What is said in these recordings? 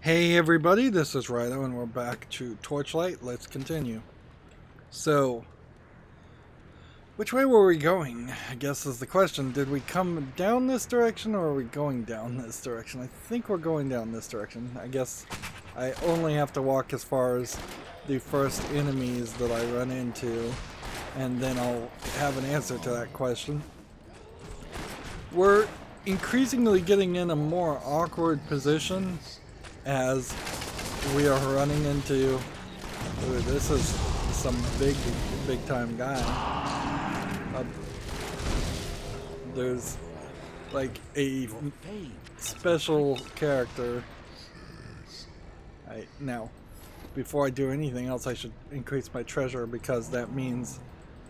Hey everybody, this is Rydo and we're back to Torchlight. Let's continue. So, which way were we going? I guess is the question. Did we come down this direction or are we going down this direction? I think we're going down this direction. I guess I only have to walk as far as the first enemies that I run into, and then I'll have an answer to that question. We're increasingly getting in a more awkward position as we are running into, this is some big time guy. There's like a special character. Now, before I do anything else, I should increase my treasure, because that means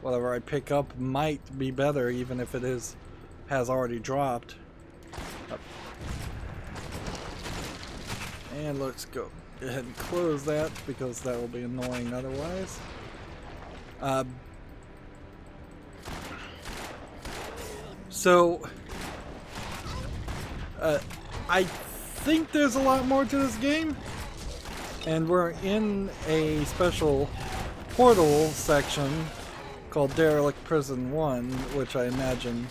whatever I pick up might be better, even if it has already dropped. And let's go ahead and close that, because that will be annoying otherwise. I think there's a lot more to this game, and we're in a special portal section called Derelict Prison 1, which I imagine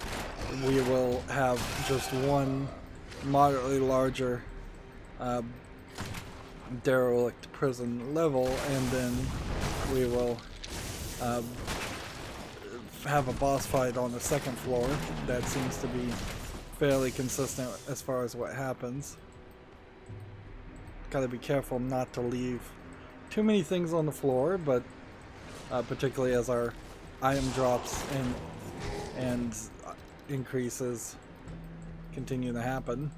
we will have just one moderately larger derelict prison level, and then we will have a boss fight on the second floor. That seems to be fairly consistent as far as what happens. Gotta be careful not to leave too many things on the floor, but particularly as our item drops and increases continue to happen.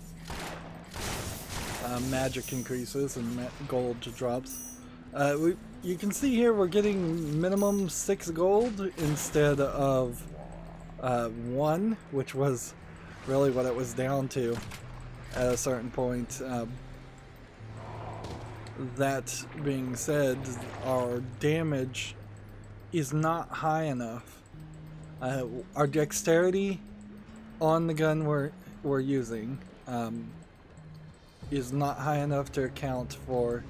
Magic increases and gold drops. You can see here we're getting minimum 6 gold instead of 1, which was really what it was down to at a certain point. That being said, our damage is not high enough. Our dexterity on the gun we're using is not high enough to account for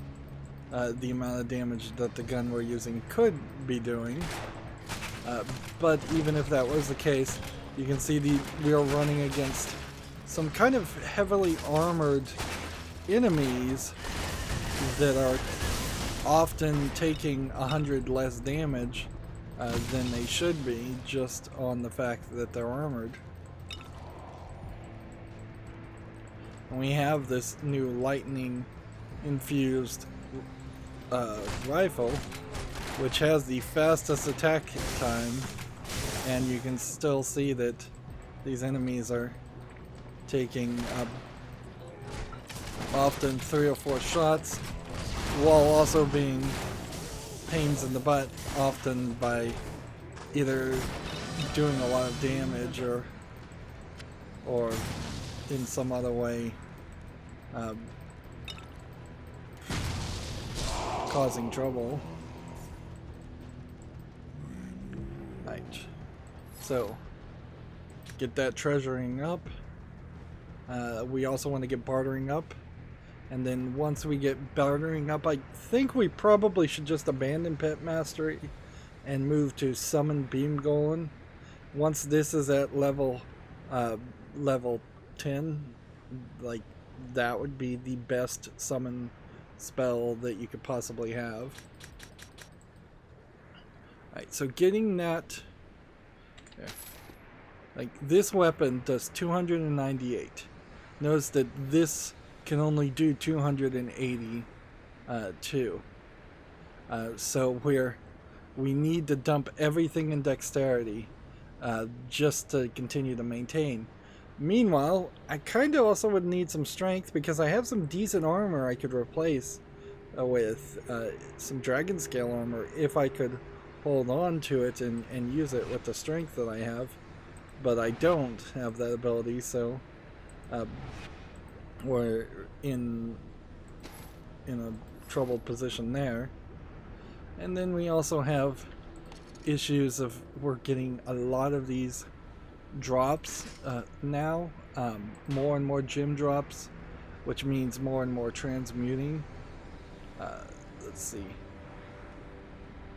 the amount of damage that the gun we're using could be doing. But even if that was the case, you can see we are running against some kind of heavily armored enemies that are often taking 100 less damage than they should be, just on the fact that they're armored. We have this new lightning infused rifle, which has the fastest attack time, and you can still see that these enemies are taking often 3 or 4 shots, while also being pains in the butt, often by either doing a lot of damage or in some other way causing trouble. Right. So, get that treasuring up. We also want to get bartering up. And then once we get bartering up, I think we probably should just abandon Pet Mastery and move to Summon Beam Golem. Once this is at level 10, like, that would be the best summon spell that you could possibly have. Alright, so getting that, okay. Like, this weapon does 298. Notice that this can only do 282. So we need to dump everything in dexterity just to continue to maintain. Meanwhile, I kind of also would need some strength, because I have some decent armor I could replace with some dragon scale armor if I could hold on to it and use it with the strength that I have. But I don't have that ability, so we're in a troubled position there. And then we also have issues of we're getting a lot of these drops now, more and more gym drops which means more and more transmuting. Let's see.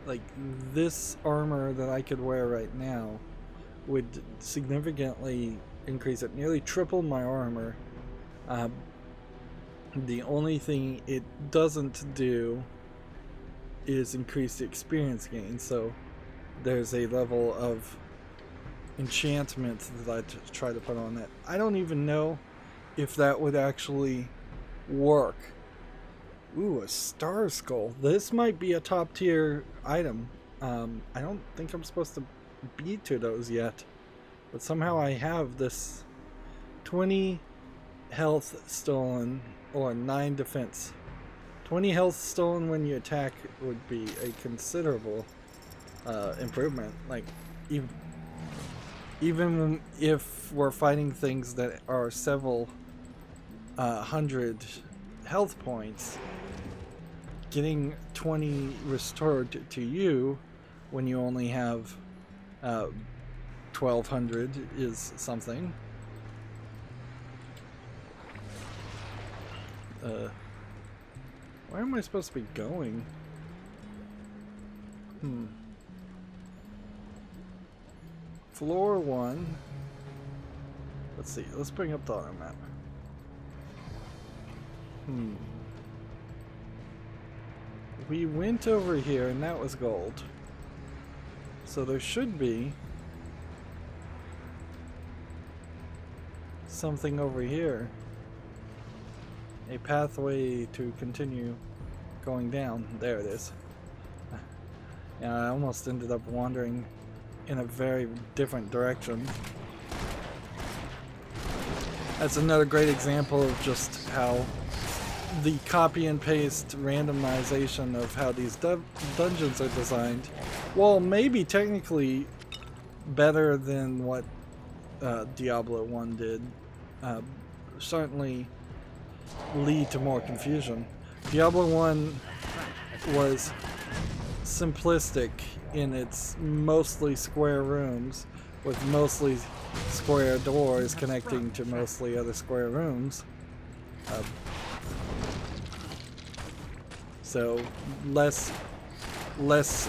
Like, this armor that I could wear right now would significantly increase it, nearly triple my armor. The only thing it doesn't do is increase the experience gain, so there's a level of enchantment that I try to put on it. I don't even know if that would actually work. Ooh, a star skull. This might be a top tier item. I don't think I'm supposed to be to those yet, but somehow I have this 20 health stolen or 9 defense. 20 health stolen when you attack would be a considerable improvement. Like, even if we're fighting things that are several hundred health points, getting 20 restored to you when you only have 1200 is something. Where am I supposed to be going? Floor 1. Let's see. Let's bring up the auto map. We went over here and that was gold. So there should be something over here. A pathway to continue going down. There it is. Yeah, I almost ended up wandering in a very different direction. That's another great example of just how the copy and paste randomization of how these dungeons are designed, while maybe technically better than what Diablo 1 did, certainly lead to more confusion. Diablo 1 was simplistic in its mostly square rooms with mostly square doors connecting to mostly other square rooms. So less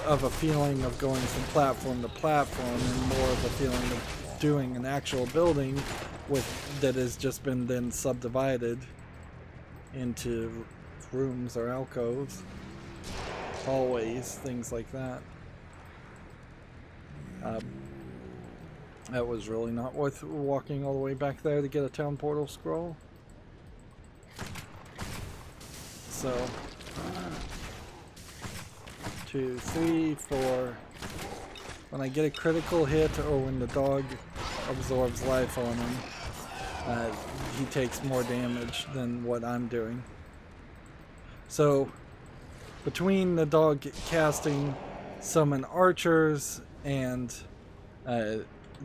of a feeling of going from platform to platform and more of a feeling of doing an actual building that has just been then subdivided into rooms or alcoves, hallways, things like that. That was really not worth walking all the way back there to get a town portal scroll. So 2, 3, 4. When I get a critical hit or when the dog absorbs life on him, he takes more damage than what I'm doing. So between the dog casting summon archers and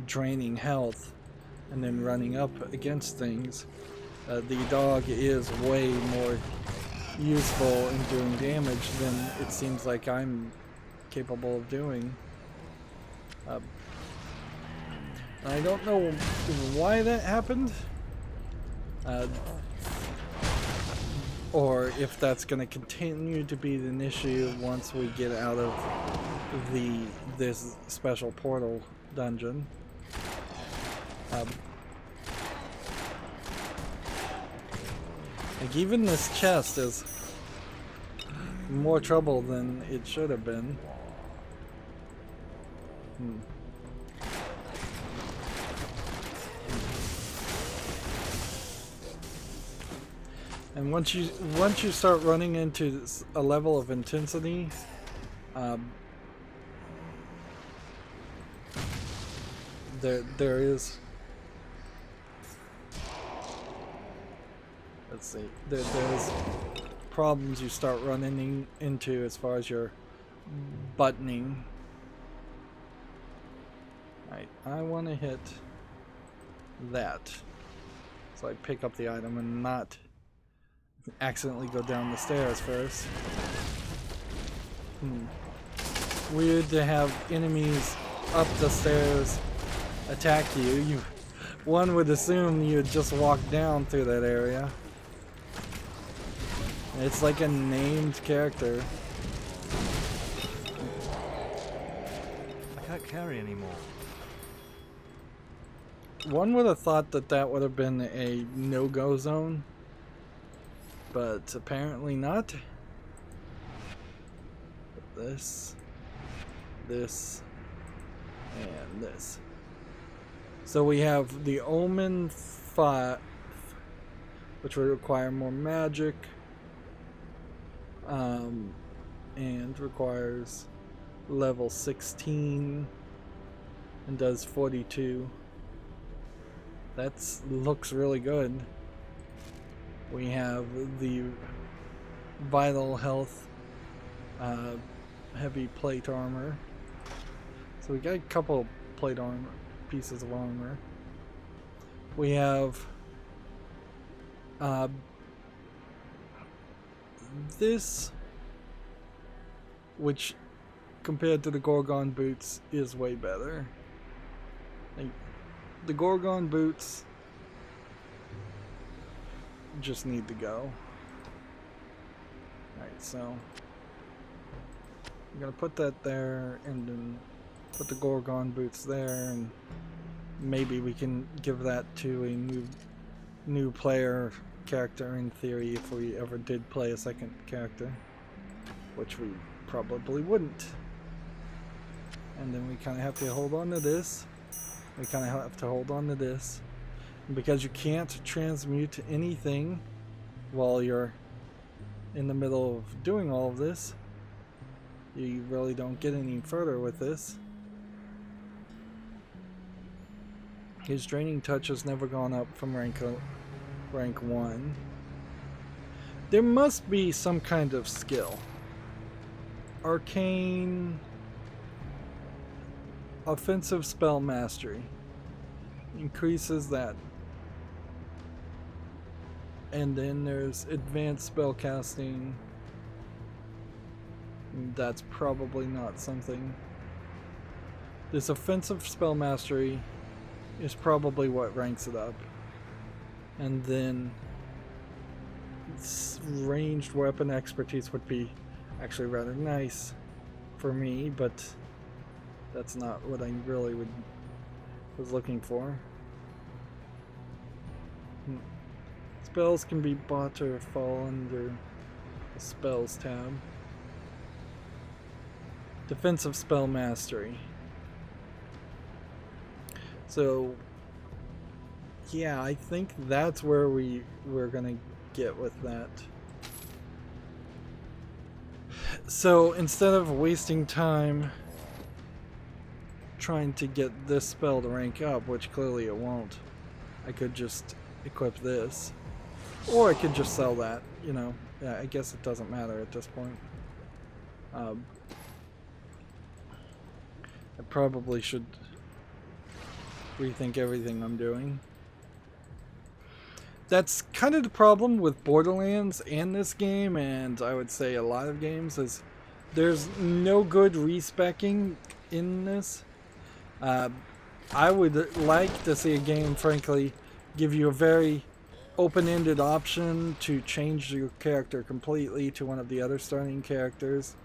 draining health and then running up against things, the dog is way more useful in doing damage than it seems like I'm capable of doing. I don't know why that happened, or if that's going to continue to be an issue once we get out of this special portal dungeon. Like, even this chest is more trouble than it should have been. And once you start running into a level of intensity, there is, let's see, there's problems you start running into as far as your buttoning. Alright, I want to hit that so I pick up the item and not accidentally go down the stairs first. Weird to have enemies up the stairs attack you. One would assume you'd just walk down through that area. It's like a named character. I can't carry anymore. One would have thought that that would have been a no-go zone, but apparently not. This, and this. So we have the Omen 5, which would require more magic, and requires level 16, and does 42. That looks really good. We have the Vital Health heavy plate armor. So we got a couple plate armor pieces of armor. We have this, which compared to the Gorgon boots is way better. Like, the Gorgon boots just need to go. Alright, so I'm gonna put that there and then put the Gorgon boots there, and maybe we can give that to a new player character in theory if we ever did play a second character, which we probably wouldn't. And then we kind of have to hold on to this. We kind of have to hold on to this. And because you can't transmute anything while you're in the middle of doing all of this, you really don't get any further with this. His draining touch has never gone up from rank 1. There must be some kind of skill. Arcane offensive spell mastery increases that. And then there's advanced spell casting. That's probably not something. This offensive spell mastery is probably what ranks it up. And then ranged weapon expertise would be actually rather nice for me, but that's not what I really was looking for. Spells can be bought or fall under the spells tab. Defensive spell mastery. So yeah, I think that's where we're gonna get with that. So instead of wasting time trying to get this spell to rank up, which clearly it won't, I could just equip this, or I could just sell that, you know. Yeah, I guess it doesn't matter at this point. I probably should rethink everything I'm doing. That's kind of the problem with Borderlands and this game, and I would say a lot of games, is there's no good respecking in this. I would like to see a game, frankly, give you a very open-ended option to change your character completely to one of the other starting characters.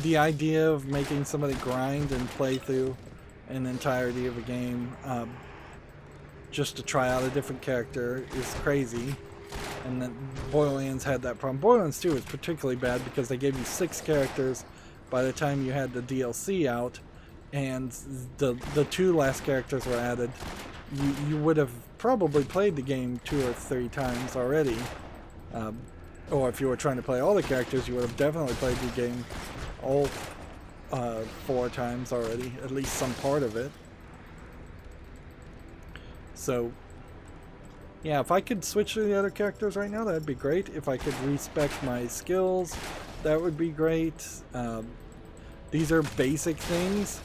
The idea of making somebody grind and play through an entirety of a game just to try out a different character is crazy. And then Borderlands had that problem. Borderlands 2 was particularly bad because they gave you 6 characters by the time you had the DLC out, and the 2 last characters were added. You would have probably played the game 2 or 3 times already. Or if you were trying to play all the characters, you would have definitely played the game all 4 times already, at least some part of it. So yeah, if I could switch to the other characters right now, that'd be great. If I could respec my skills, that would be great. These are basic things.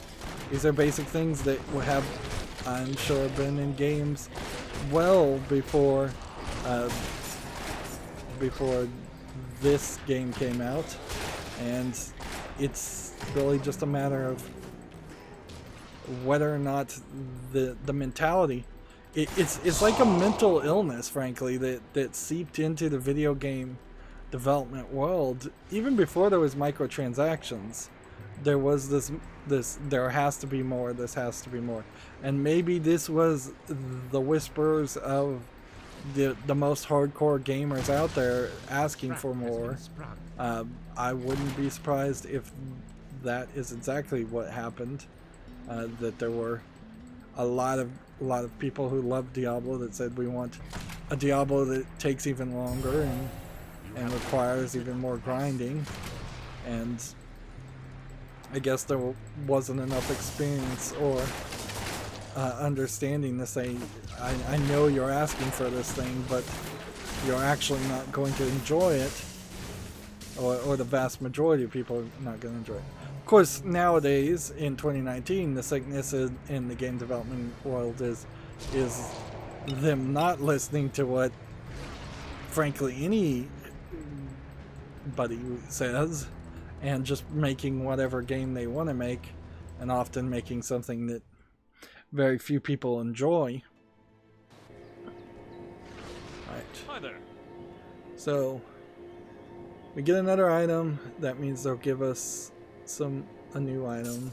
These are basic things that would have, I'm sure, been in games well before this game came out, and it's really just a matter of whether or not the mentality it's like a mental illness, frankly, that seeped into the video game development world. Even before there was microtransactions, there was this there has to be more, this has to be more. And maybe this was the whispers of the most hardcore gamers out there asking for more. I wouldn't be surprised if that is exactly what happened. That there were a lot of people who love Diablo that said we want a Diablo that takes even longer and requires even more grinding. And I guess there wasn't enough experience or understanding to say, I know you're asking for this thing, but you're actually not going to enjoy it, or the vast majority of people are not going to enjoy it. Of course, nowadays, in 2019, the sickness in the game development world is them not listening to what, frankly, anybody says, and just making whatever game they want to make, and often making something that very few people enjoy. Right. Hi there. So we get another item. That means they'll give us a new item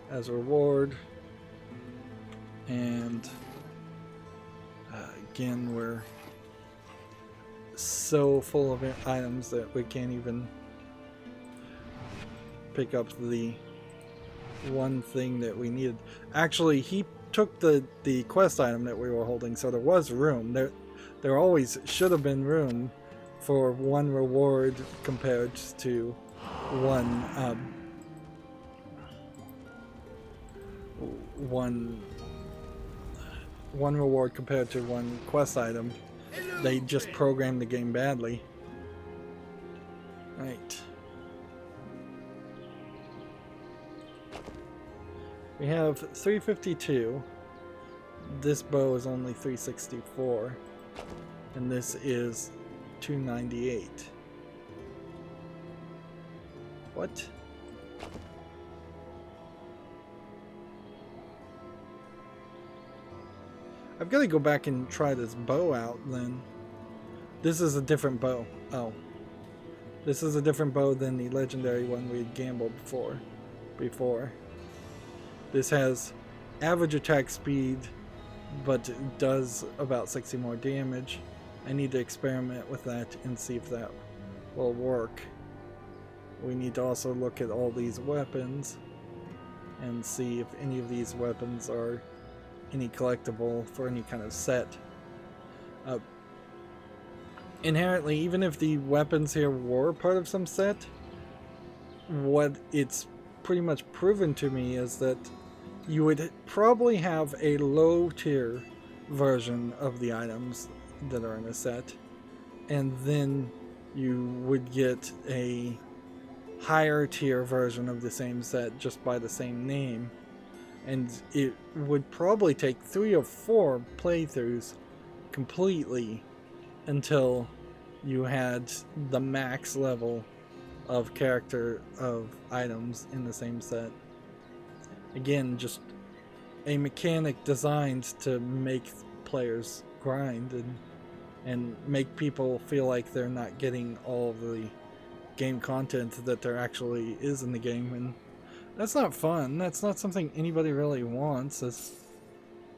as a reward. And again, we're so full of items that we can't even pick up the one thing that we needed. Actually, he took the quest item that we were holding, so there was room. There always should have been room for one reward compared to one one reward compared to one quest item. They just programmed the game badly. Right. We have 352. This bow is only 364. And this is 298. What? I've got to go back and try this bow out then. This is a different bow. Oh. This is a different bow than the legendary one we had gambled before. This has average attack speed, but it does about 60 more damage. I need to experiment with that and see if that will work. We need to also look at all these weapons and see if any of these weapons are any collectible for any kind of set. Inherently, even if the weapons here were part of some set, what it's pretty much proven to me is that you would probably have a low tier version of the items that are in a set, and then you would get a higher tier version of the same set just by the same name, and it would probably take 3 or 4 playthroughs completely until you had the max level of character of items in the same set. Again, just a mechanic designed to make players grind and make people feel like they're not getting all of the game content that there actually is in the game, and that's not fun. That's not something anybody really wants. It's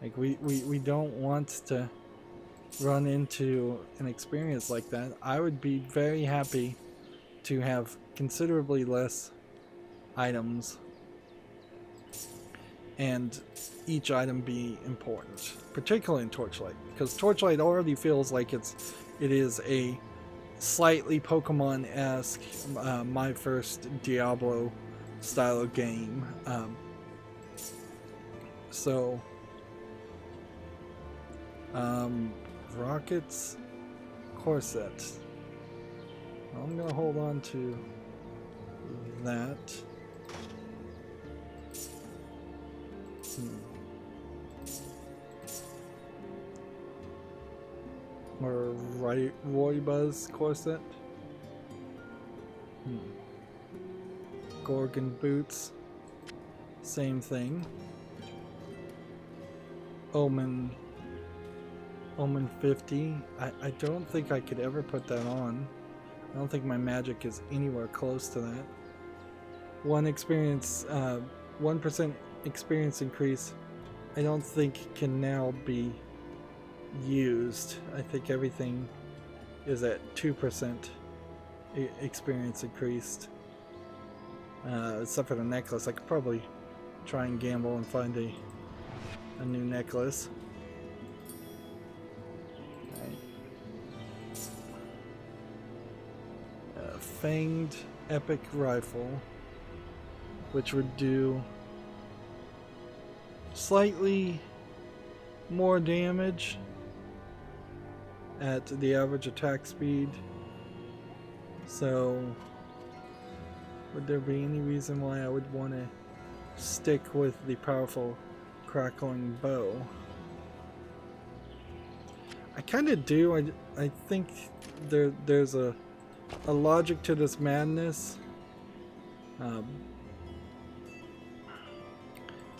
like we don't want to run into an experience like that. I would be very happy to have considerably less items and each item be important, particularly in Torchlight, because Torchlight already feels like it is a slightly Pokemon-esque, my first Diablo style of game. Rockets, corset. I'm gonna hold on to that. Or Roybuzz corset. Gorgon boots. Same thing. Omen Omen 50. I don't think I could ever put that on. I don't think my magic is anywhere close to that. 1% experience increase, I don't think can now be used. I think everything is at 2% experience increased. Except for the necklace. I could probably try and gamble and find a new necklace. Fanged epic rifle, which would do slightly more damage at the average attack speed. So would there be any reason why I would want to stick with the powerful crackling bow? I kind of do. I think there's a logic to this madness.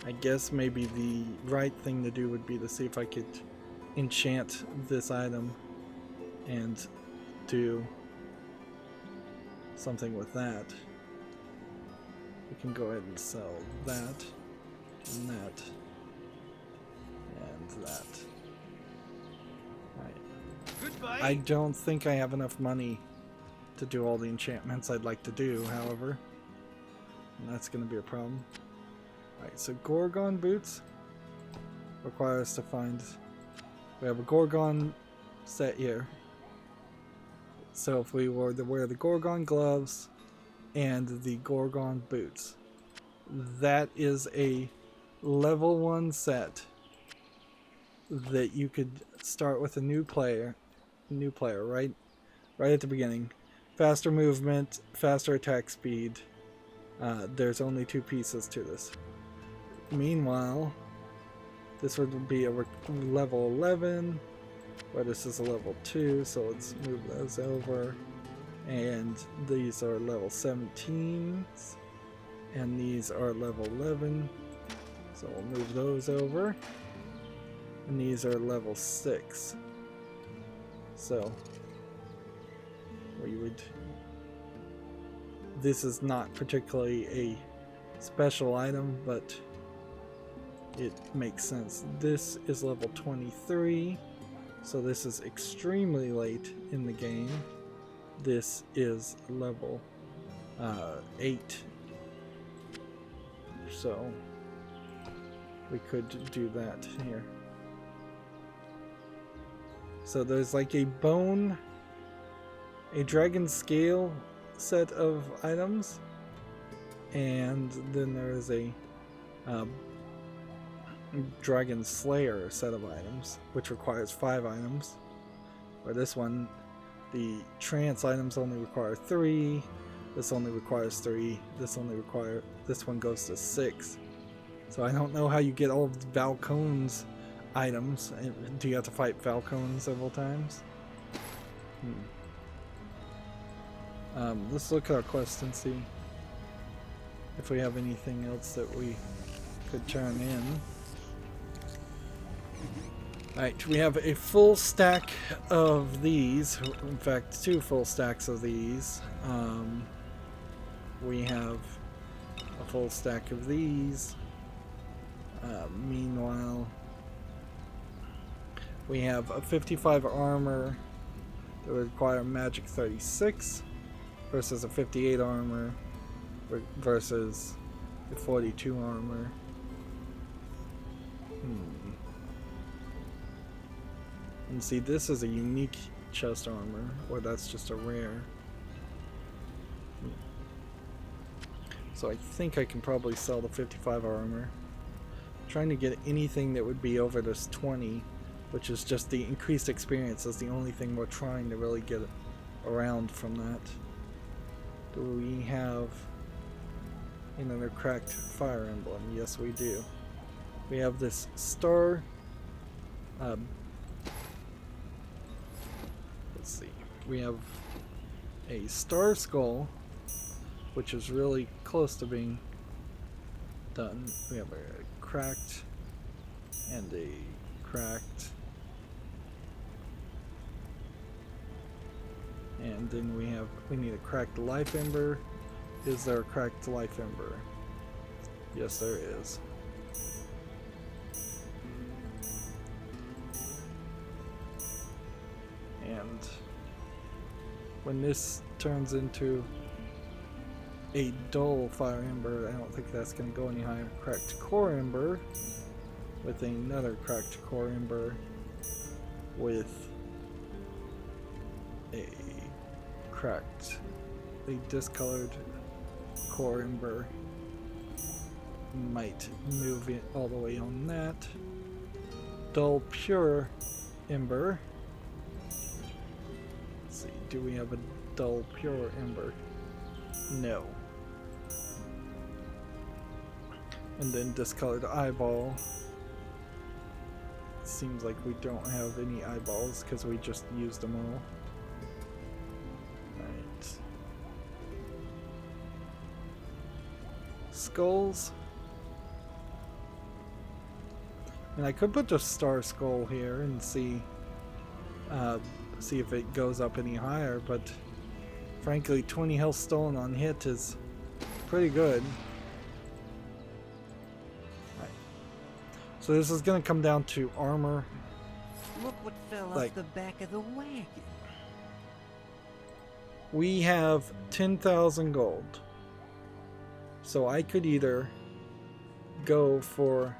I guess maybe the right thing to do would be to see if I could enchant this item and do something with that. We can go ahead and sell that and that and that. Right. Goodbye. I don't think I have enough money to do all the enchantments I'd like to do, however. And that's going to be a problem. Alright, so Gorgon boots require us to find... We have a Gorgon set here. So if we were to wear the Gorgon gloves and the Gorgon boots, that is a level 1 set that you could start with a new player, right at the beginning. Faster movement, faster attack speed. There's only 2 pieces to this. Meanwhile, this would be a level 11, where this is a level 2, so let's move those over. And these are level 17s, and these are level 11, so we'll move those over. And these are level 6. So we would... This is not particularly a special item, but it makes sense. This is level 23, so this is extremely late in the game. This is level 8, so we could do that here. So there's like a dragon scale set of items, and then there is a dragon slayer set of items, which requires 5 items. Where this one, the trance items only require 3. This only requires 3. This one goes to 6. So I don't know how you get all of Valcone's items. Do you have to fight Falcon several times? Let's look at our quest and see if we have anything else that we could turn in. Alright, we have a full stack of these. In fact, 2 full stacks of these. We have a full stack of these. Meanwhile, we have a 55 armor that would require magic 36 versus a 58 armor versus a 42 armor. And see, this is a unique chest armor, or that's just a rare. So I think I can probably sell the 55 armor. I'm trying to get anything that would be over this 20, which is just the increased experience is the only thing we're trying to really get around from that. Do we have another cracked fire emblem? Yes, we do. We have this star. Let's see. We have a star skull, which is really close to being done. We have a cracked and a cracked And then we need a cracked life ember. Is there a cracked life ember? Yes, there is. And when this turns into a dull fire ember, I don't think that's going to go any higher. Cracked core ember with another cracked core ember with a discolored core ember might move it all the way on that. Dull pure ember. Let's see, do we have a dull pure ember? No. And then discolored eyeball. Seems like we don't have any eyeballs because we just used them all. Alright. Skulls. And I could put the star skull here and see if it goes up any higher, but frankly 20 health stolen on hit is pretty good. Right. So this is going to come down to armor. Look what fell off the back of the wagon. We have 10,000 gold. So I could either go for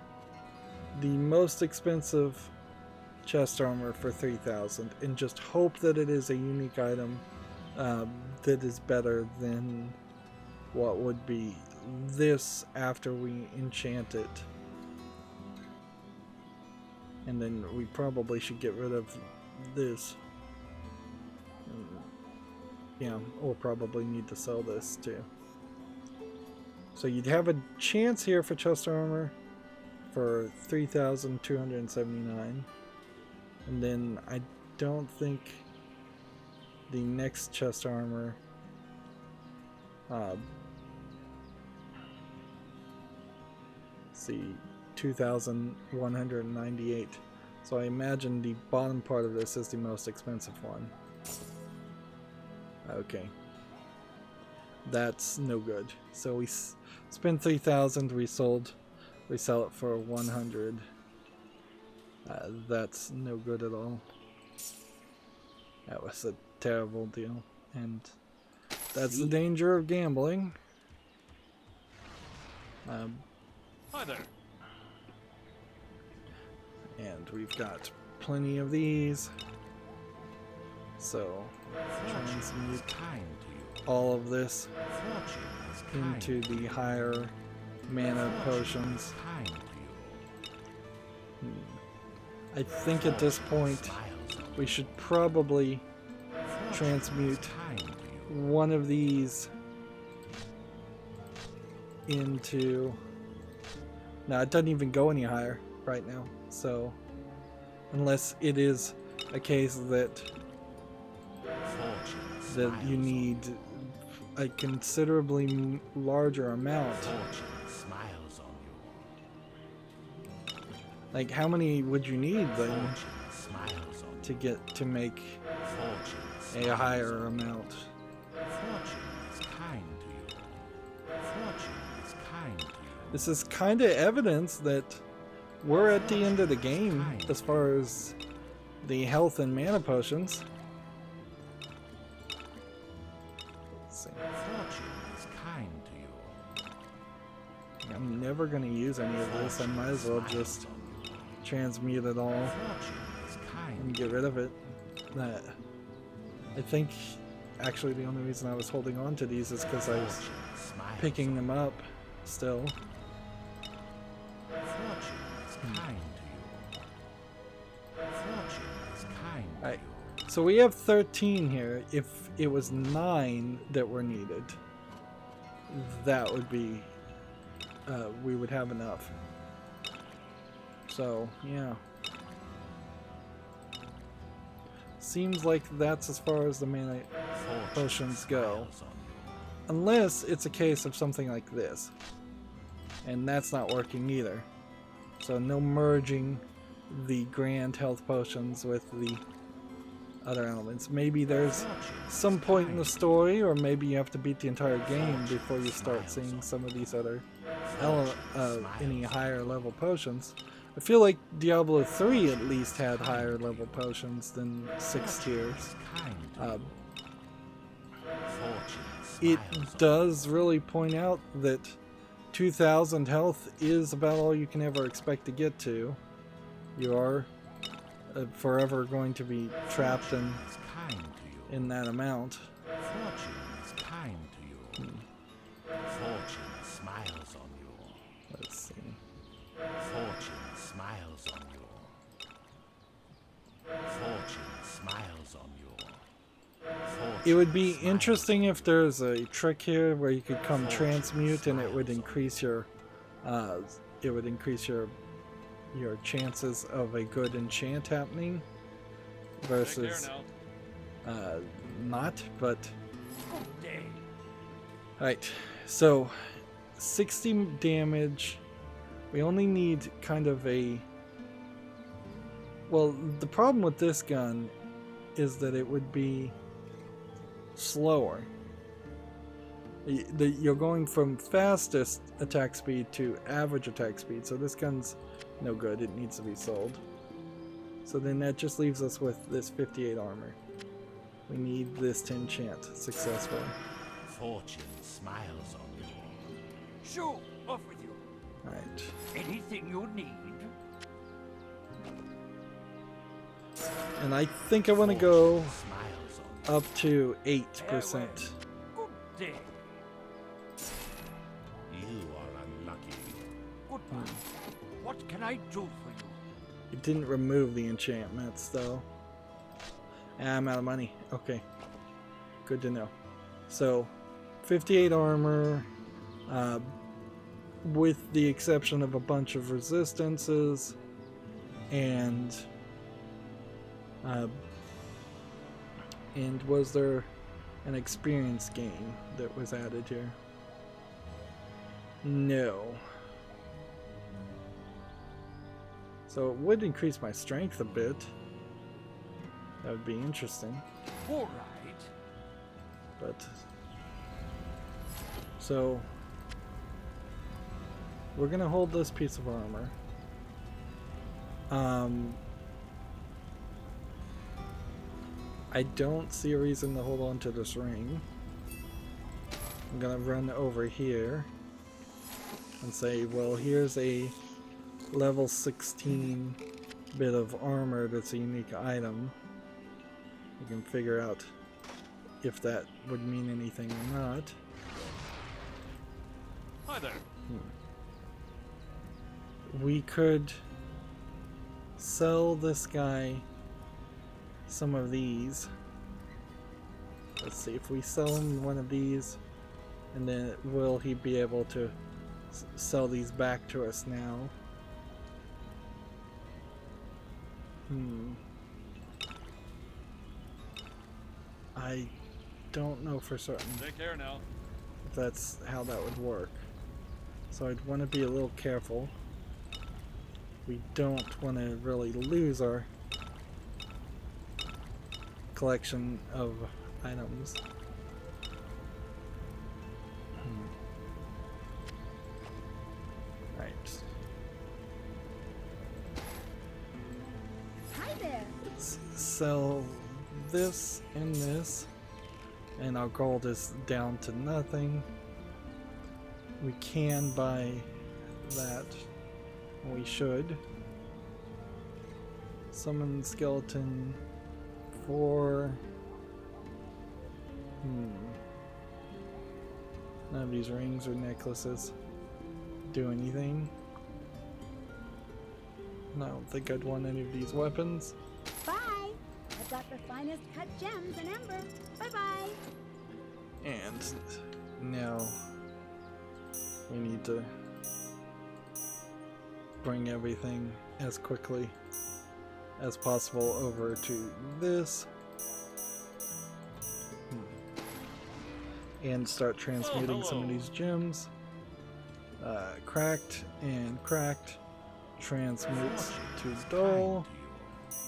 the most expensive chest armor for 3,000 and just hope that it is a unique item that is better than what would be this after we enchant it. And then we probably should get rid of this. Yeah, we'll probably need to sell this too. So you'd have a chance here for chest armor for 3,279. And then I don't think the next chest armor see 2,198. So I imagine the bottom part of this is the most expensive one. Okay. That's no good. So we spend 3,000, we sell it for 100. That's no good at all. That was a terrible deal, and that's the danger of gambling. Hi there. And we've got plenty of these, so transmute all of this into the higher mana potions. I think at this point we should probably transmute one of these into... No, it doesn't even go any higher right now, so unless it is a case that you need a considerably larger amount. Like, how many would you need then to make a higher amount? This is kind of evidence that we're at the end of the game as far as the health and mana potions. Let's see. I'm never going to use any of this. I might as well just transmute it all and get rid of it. I think actually the only reason I was holding on to these is because I was picking them up still. Alright, so we have 13 here. If it was 9 that were needed, that would be we would have enough. So, yeah. Seems like that's as far as the mana potions go. Unless it's a case of something like this. And that's not working either. So no merging the grand health potions with the other elements. Maybe there's some point in the story, or maybe you have to beat the entire game before you start seeing some of these other any higher level potions. I feel like Diablo 3 at least had higher level potions than 6 tiers. It does really point out that 2000 health is about all you can ever expect to get to. You are forever going to be trapped in that amount. Fortune is kind to you. Fortune smiles on you. Let's see. Fortune smiles on you. Fortune smiles on you. Fortune It would be interesting if there's a trick here where you could come transmute and it would increase your your chances of a good enchant happening versus not, but alright, so 60 damage. We only need kind of a, well, the problem with this gun is that it would be slower. You're going from fastest attack speed to average attack speed, so this gun's no good. It needs to be sold. So then that just leaves us with this 58 armor. We need this to enchant successfully. Fortune smiles on you. Sure, off with you. Alright. Anything you need. And I think I want to go Smiles on up to 8%. Good day. you. You are unlucky. Goodbye. What can I do for you? It didn't remove the enchantments though. I'm out of money. Okay. Good to know. So 58 armor, with the exception of a bunch of resistances, and was there an experience gain that was added here? No. So it would increase my strength a bit. That would be interesting. All right. But so we're gonna hold this piece of armor. I don't see a reason to hold on to this ring. I'm gonna run over here and say, well, here's a level 16 bit of armor that's a unique item. You can figure out if that would mean anything or not. Hi there. We could sell this guy some of these. Let's see if we sell him one of these, and then will he be able to sell these back to us now? I don't know for certain Take care now. if that's how that would work. So I'd want to be a little careful. We don't want to really lose our collection of items. Right. Hi there. Let's sell this and this, and our gold is down to nothing. We can buy that. We should. Summon skeleton for... None of these rings or necklaces do anything. I don't think I'd want any of these weapons. Bye. I've got the finest cut gems in Ember. Bye-bye. And now we need to bring everything as quickly as possible over to this and start transmuting some of these gems. Cracked and cracked transmutes to dull,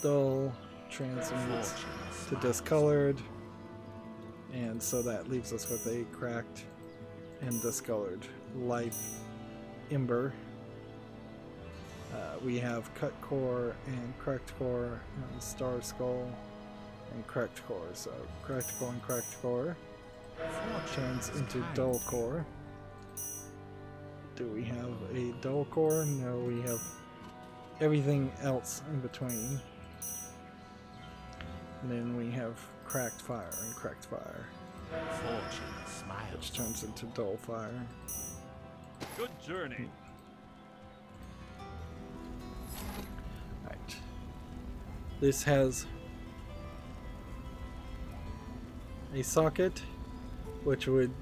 dull transmutes to discolored, and so that leaves us with a cracked and discolored life ember. We have cut core and cracked core and star skull and cracked core. So cracked core and cracked core turns into dull core. Do we have a dull core? No, we have everything else in between. And then we have cracked fire and cracked fire, Fortune smiles. which turns into dull fire. Good journey. Right. This has a socket, which would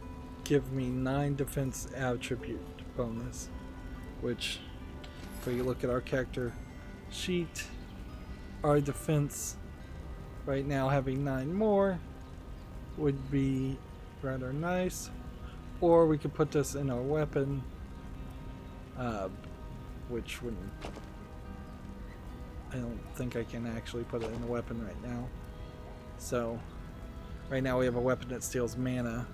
give me 9 defense attribute bonus, which, if we look at our character sheet, our defense right now having 9 more would be rather nice. Or we could put this in our weapon, which wouldn't. I don't think I can actually put it in a weapon right now. So, right now we have a weapon that steals mana.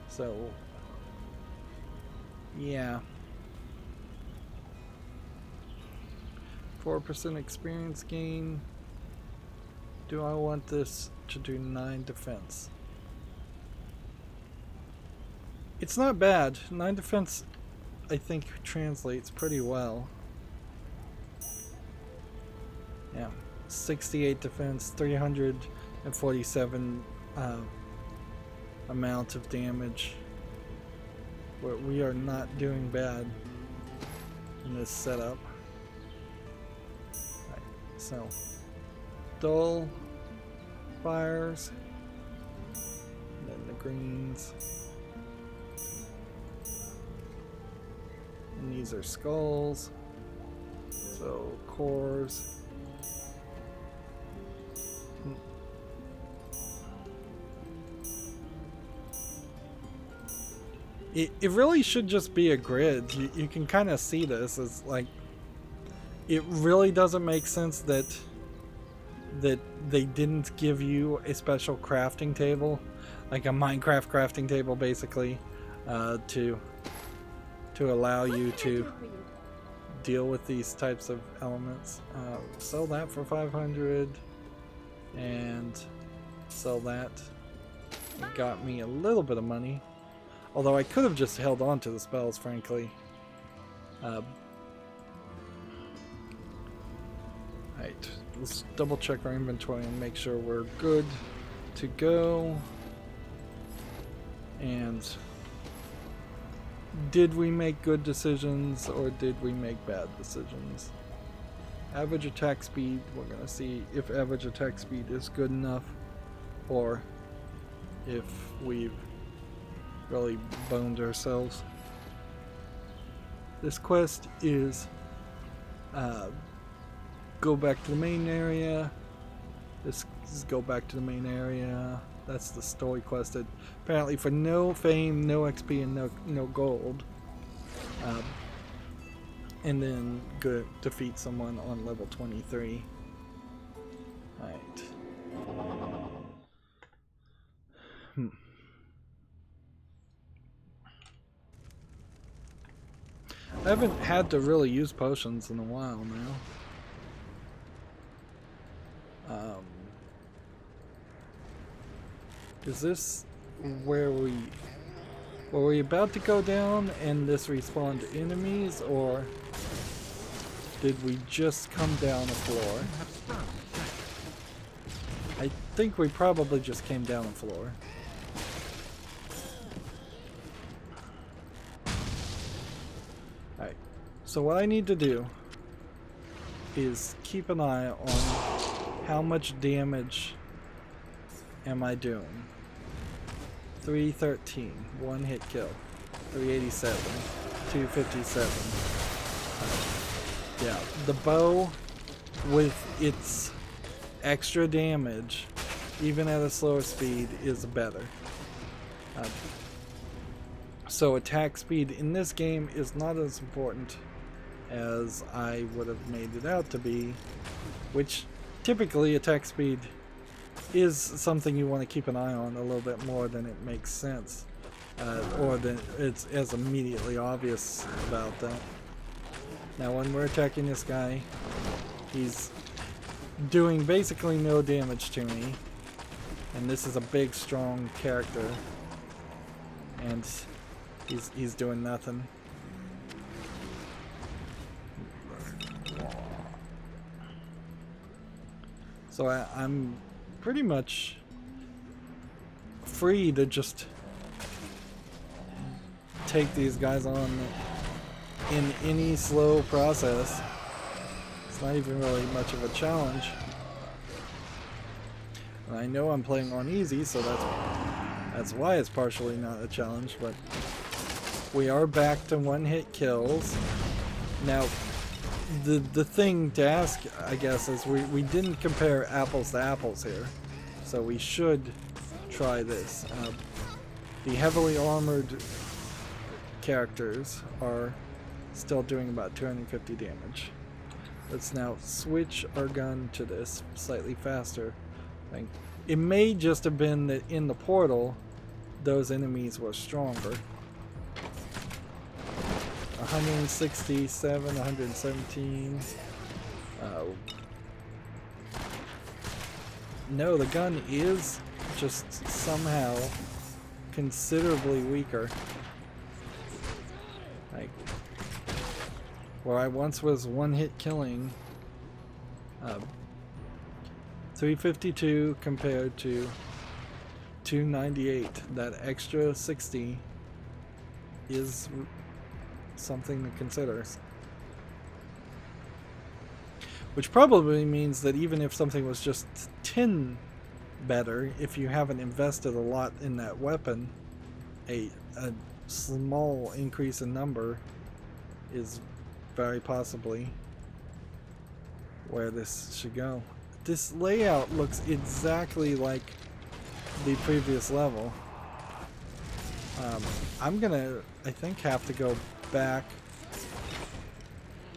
So, yeah. 4% experience gain. Do I want this to do 9 defense? It's not bad. 9 defense, I think, translates pretty well. Yeah. 68 defense, 347 amount of damage. We are not doing bad in this setup. Right, so, dull fires, and then the greens, and these are skulls, so cores. It really should just be a grid. You can kind of see this as like, it really doesn't make sense that they didn't give you a special crafting table, like a Minecraft crafting table basically, to allow you to deal with these types of elements. Sell that for 500 and sell that. It got me a little bit of money. Although I could have just held on to the spells, frankly. Right, let's double check our inventory and make sure we're good to go. And did we make good decisions or did we make bad decisions? Average attack speed, we're going to see if average attack speed is good enough or if we've really boned ourselves. This quest is go back to the main area. This is go back to the main area. That's the story quest that apparently for no fame, no XP, and no gold. And then go defeat someone on level 23. Alright. I haven't had to really use potions in a while now. Is this where were we about to go down and this respawned enemies, or did we just come down a floor? I think we probably just came down a floor. Alright, so what I need to do is keep an eye on how much damage am I doing. 313, 1 hit kill. 387, 257. Yeah, the bow with its extra damage, even at a slower speed, is better. So attack speed in this game is not as important as I would have made it out to be, which typically attack speed is something you want to keep an eye on a little bit more than it makes sense, or than it's as immediately obvious about that. Now when we're attacking this guy, he's doing basically no damage to me, and this is a big strong character, and he's doing nothing. So I'm pretty much free to just take these guys on in any slow process. It's not even really much of a challenge. And I know I'm playing on easy, so that's why it's partially not a challenge, but we are back to one-hit kills. Now, the thing to ask, I guess, is we didn't compare apples to apples here, so we should try this. The heavily armored characters are still doing about 250 damage. Let's now switch our gun to this slightly faster thing. It may just have been that in the portal those enemies were stronger. 167, 117. No, the gun is just somehow considerably weaker. Like, where I once was one-hit killing, 352 compared to 298. That extra 60 is something to consider. Which probably means that even if something was just 10 better, if you haven't invested a lot in that weapon, a small increase in number is very possibly where this should go. This layout looks exactly like the previous level. I'm gonna, I think, have to go back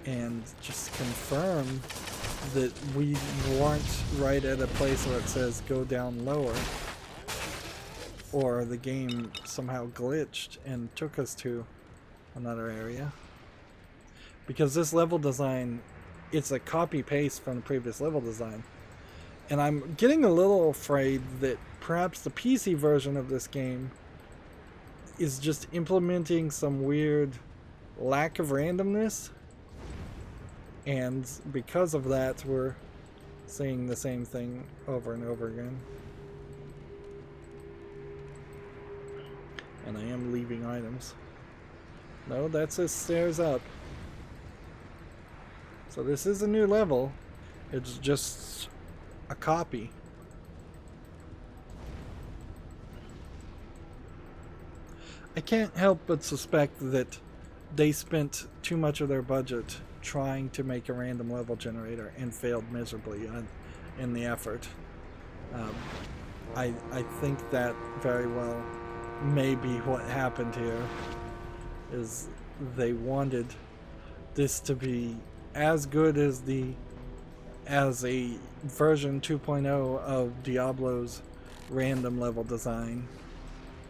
and just confirm that we weren't right at a place where it says go down lower, or the game somehow glitched and took us to another area. Because this level design, it's a copy paste from the previous level design, and I'm getting a little afraid that perhaps the PC version of this game is just implementing some weird lack of randomness, and because of that we're seeing the same thing over and over again. And I am leaving items. No, that says stairs up. So this is a new level. It's just a copy. I can't help but suspect that they spent too much of their budget trying to make a random level generator and failed miserably in the effort. I think that very well may be what happened here, is they wanted this to be as good as a version 2.0 of Diablo's random level design,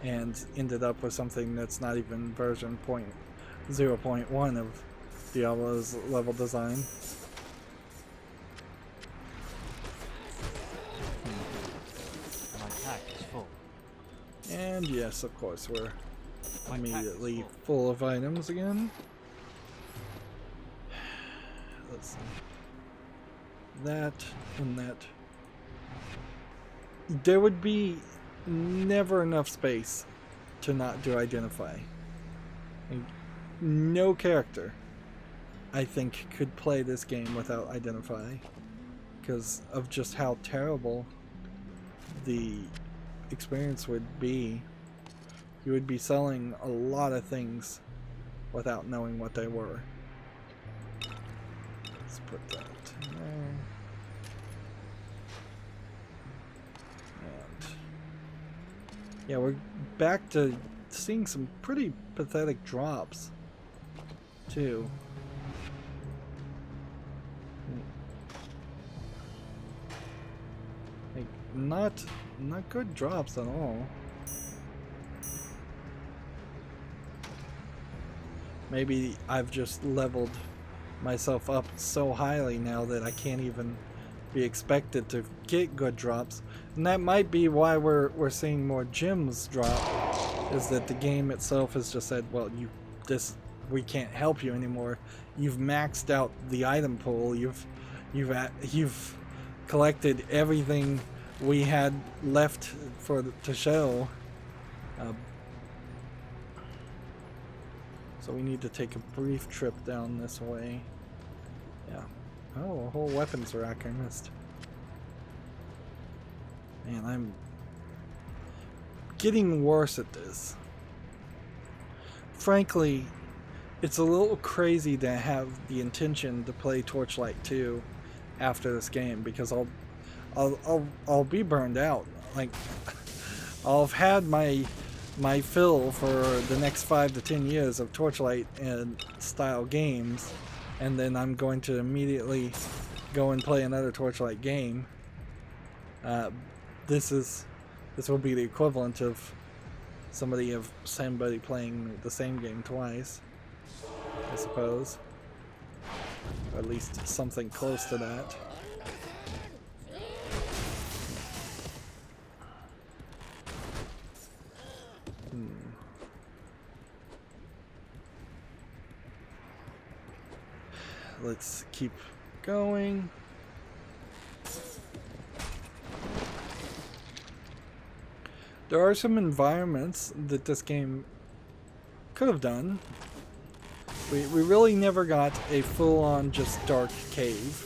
and ended up with something that's not even version 0.1 of Diablo's level design. My pack is full. And yes, of course, we're immediately full of items again. Let's see. That and that. There would be never enough space to not do identify. And no character, I think, could play this game without identify, because of just how terrible the experience would be. You would be selling a lot of things without knowing what they were. Let's put that in there. And yeah, we're back to seeing some pretty pathetic drops too. Like not good drops at all. Maybe I've just leveled myself up so highly now that I can't even be expected to get good drops, and that might be why we're seeing more gems drop. Is that the game itself has just said, well, we can't help you anymore. You've maxed out the item pool. You've collected everything we had left to show. So we need to take a brief trip down this way. Yeah. Oh, a whole weapons rack I missed. Man, I'm getting worse at this. Frankly, it's a little crazy to have the intention to play Torchlight 2 after this game, because I'll be burned out. Like, I'll have had my fill for the next 5 to 10 years of Torchlight and style games, and then I'm going to immediately go and play another Torchlight game. This will be the equivalent of somebody playing the same game twice, I suppose. Or at least something close to that. Let's keep going. There are some environments that this game could have done. We really never got a full-on just dark cave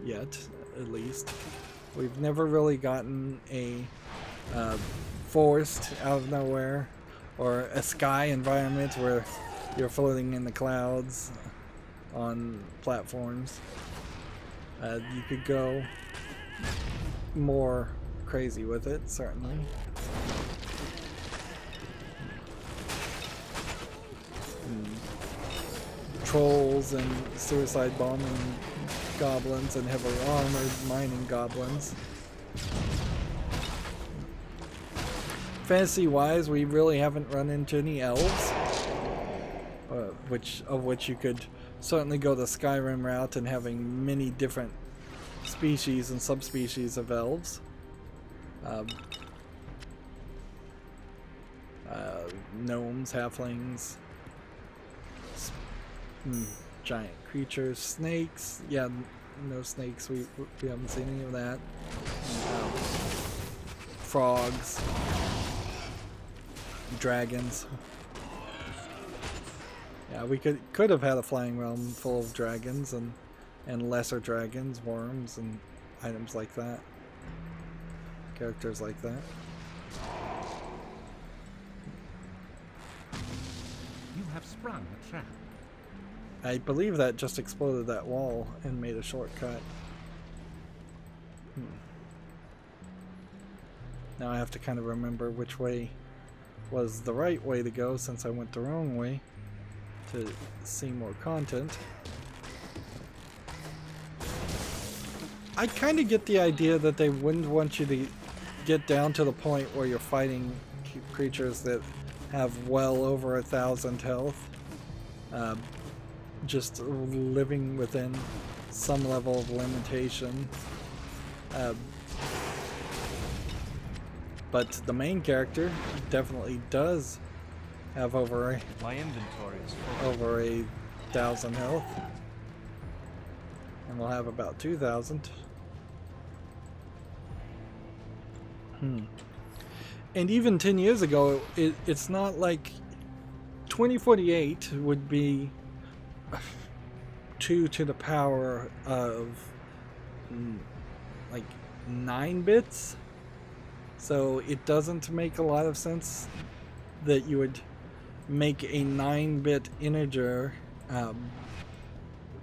yet, at least. We've never really gotten a forest out of nowhere, or a sky environment where you're floating in the clouds on platforms. You could go more crazy with it, certainly. Trolls and suicide bombing goblins and heavily armored mining goblins. Fantasy-wise, we really haven't run into any elves, which you could certainly go the Skyrim route and having many different species and subspecies of elves. Gnomes, halflings, giant creatures, snakes. Yeah, no snakes. We haven't seen any of that. Frogs, dragons. Yeah, we could have had a flying realm full of dragons and lesser dragons, worms, and items like that. Characters like that. You have sprung a trap. I believe that just exploded that wall and made a shortcut. Now I have to kind of remember which way was the right way to go, since I went the wrong way to see more content. I kind of get the idea that they wouldn't want you to get down to the point where you're fighting creatures that have well over 1,000 health. Just living within some level of limitation. But the main character definitely does have over My inventory is full. over 1,000 health, and we'll have about 2,000. And even 10 years ago, it's not like 2048 would be 2 to the power of like 9 bits. So it doesn't make a lot of sense that you would make a 9-bit integer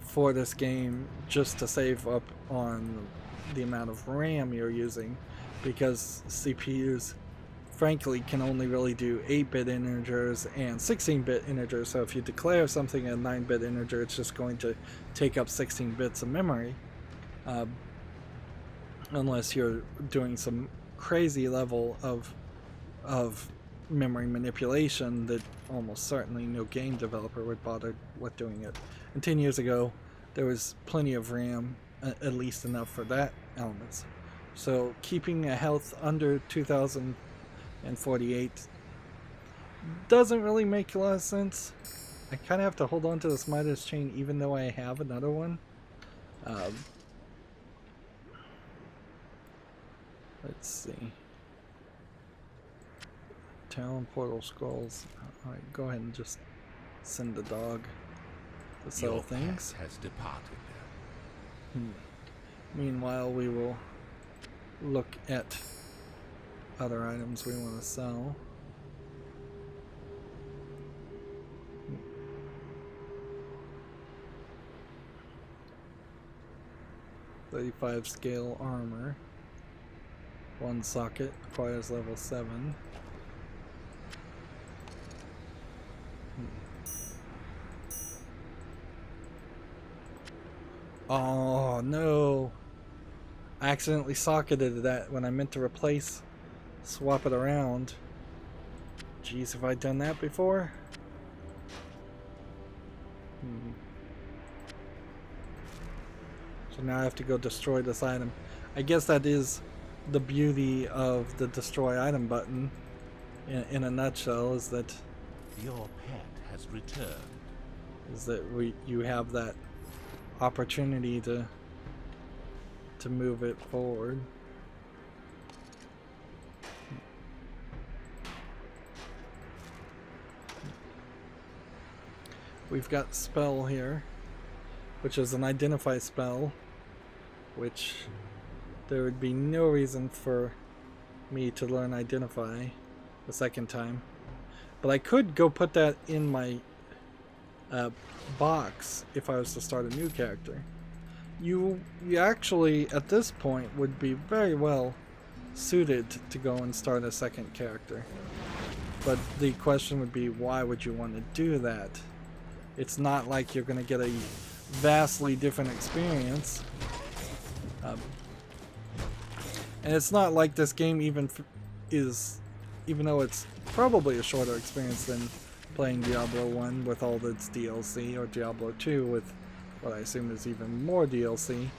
for this game just to save up on the amount of RAM you're using, because CPUs frankly can only really do 8-bit integers and 16-bit integers. So if you declare something a 9-bit integer, it's just going to take up 16 bits of memory. unless you're doing some crazy level of memory manipulation that almost certainly no game developer would bother with doing it. And 10 years ago, there was plenty of RAM, at least enough for that elements. So keeping a health under 2048 doesn't really make a lot of sense. I kind of have to hold on to this Midas chain even though I have another one. Let's see. Town portal scrolls. Alright, go ahead and just send the dog to sell Your things. pet has departed. Meanwhile, we will look at other items we want to sell. 35 scale armor. One socket requires level 7. Oh no! I accidentally socketed that when I meant to replace, swap it around. Jeez, have I done that before? So now I have to go destroy this item. I guess that is the beauty of the destroy item button in a nutshell, is that Your pet has returned. you have that opportunity to move it forward. We've got spell here, which is an identify spell, which there would be no reason for me to learn identify the second time. But I could go put that in my box if I was to start a new character. You actually, at this point, would be very well suited to go and start a second character. But the question would be, why would you want to do that? It's not like you're going to get a vastly different experience. And it's not like this game even though it's probably a shorter experience than playing Diablo 1 with all its DLC, or Diablo 2 with what I assume is even more DLC.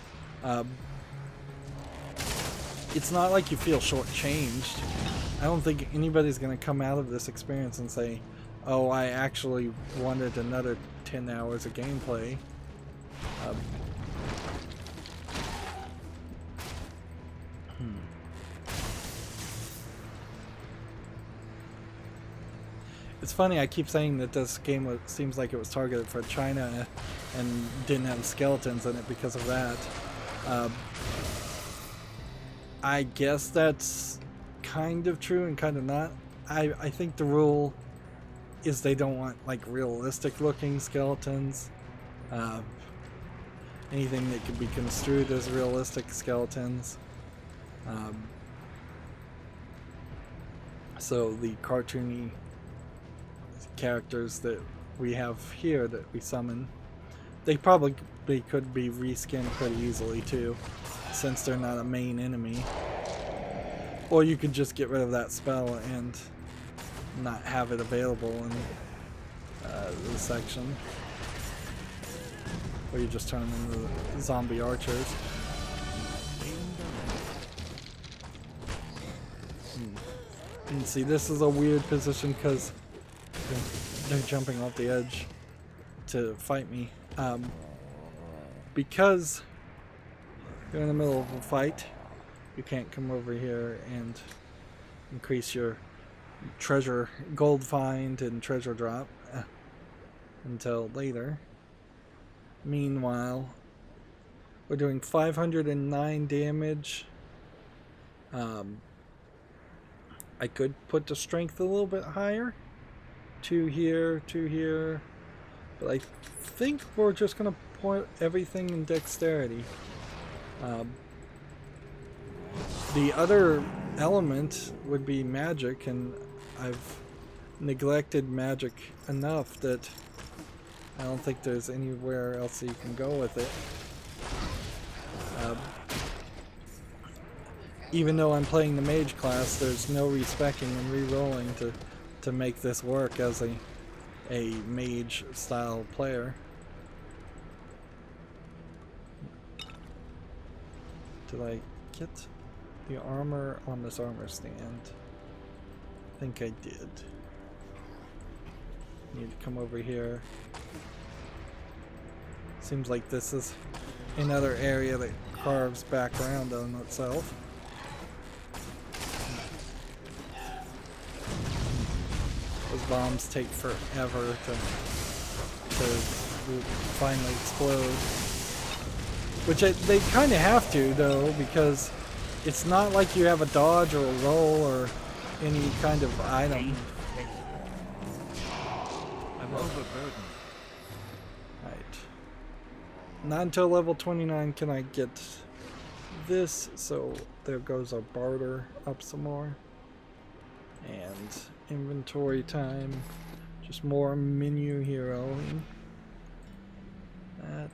It's not like you feel shortchanged. I don't think anybody's going to come out of this experience and say, oh, I actually wanted another 10 hours of gameplay. It's funny, I keep saying that this game seems like it was targeted for China and didn't have skeletons in it because of that. I guess that's kind of true and kind of not. I think the rule is they don't want like realistic looking skeletons. Anything that could be construed as realistic skeletons. So the cartoony characters that we have here that we summon, they probably could be reskinned pretty easily too, since they're not a main enemy. Or you could just get rid of that spell and not have it available in the section. Or you just turn them into zombie archers. And see, this is a weird position because they're jumping off the edge to fight me. Because you're in the middle of a fight, you can't come over here and increase your treasure, gold find and treasure drop until later. Meanwhile, we're doing 509 damage. I could put the strength a little bit higher. 2 here, 2 here. But I think we're just going to put everything in dexterity. The other element would be magic, and I've neglected magic enough that I don't think there's anywhere else you can go with it. even though I'm playing the mage class, there's no respecking and re-rolling to make this work as a mage style player. Did I get the armor on this armor stand? I think I did. Need to come over here. Seems like this is another area that carves back around on itself. Those bombs take forever to finally explode. Which they kind of have to, though, because it's not like you have a dodge or a roll or any kind of item. I'm overburdened. Right. Not until level 29 can I get this, so there goes our barter up some more. And inventory time. Just more menu heroing. That.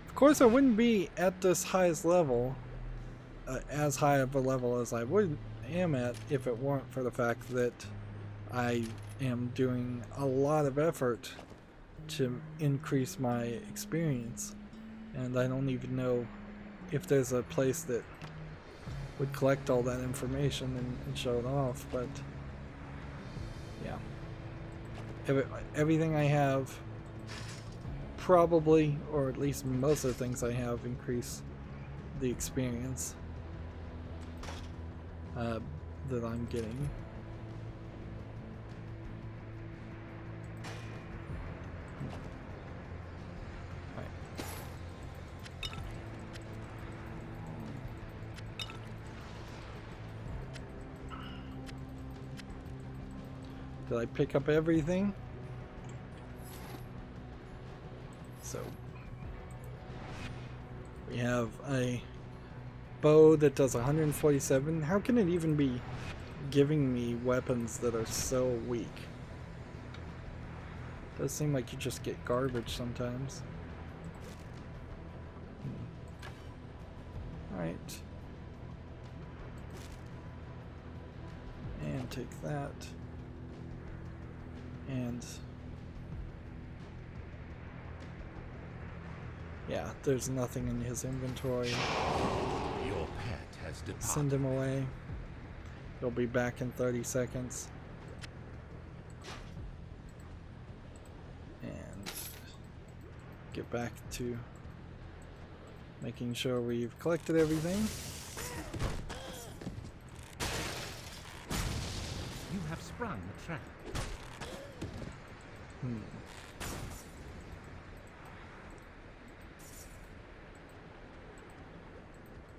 Of course, I wouldn't be at this highest level, as high of a level as I am at, if it weren't for the fact that I am doing a lot of effort to increase my experience, and I don't even know if there's a place that would collect all that information and show it off, but yeah. Everything I have probably, or at least most of the things I have, increase the experience that I'm getting. Did I pick up everything? So we have a bow that does 147. How can it even be giving me weapons that are so weak? Does seem like you just get garbage sometimes. Alright. And take that. And yeah, there's nothing in his inventory. Your pet has departed. Send him away. He'll be back in 30 seconds. And get back to making sure we've collected everything. You have sprung the trap.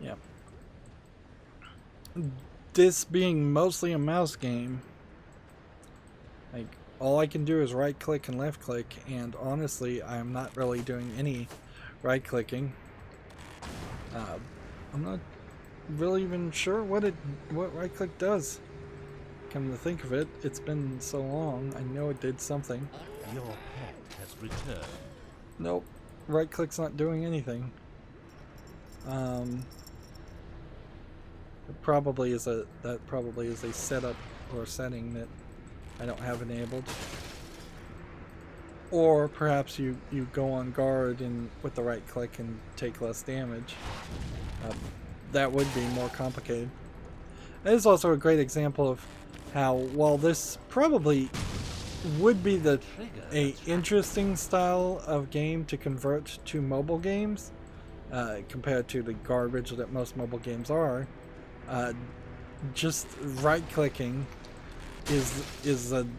Yep. This being mostly a mouse game, like, all I can do is right click and left click, and honestly I'm not really doing any right clicking. I'm not really even sure what right click does. Come to think of it, it's been so long, I know it did something. Your pet has returned. Nope, right click's not doing anything. It probably is that probably is a setup or setting that I don't have enabled. Or perhaps you go on guard and with the right click and take less damage. That would be more complicated. It is also a great example of how, while this probably would be a interesting style of game to convert to mobile games, compared to the garbage that most mobile games are, just right clicking is an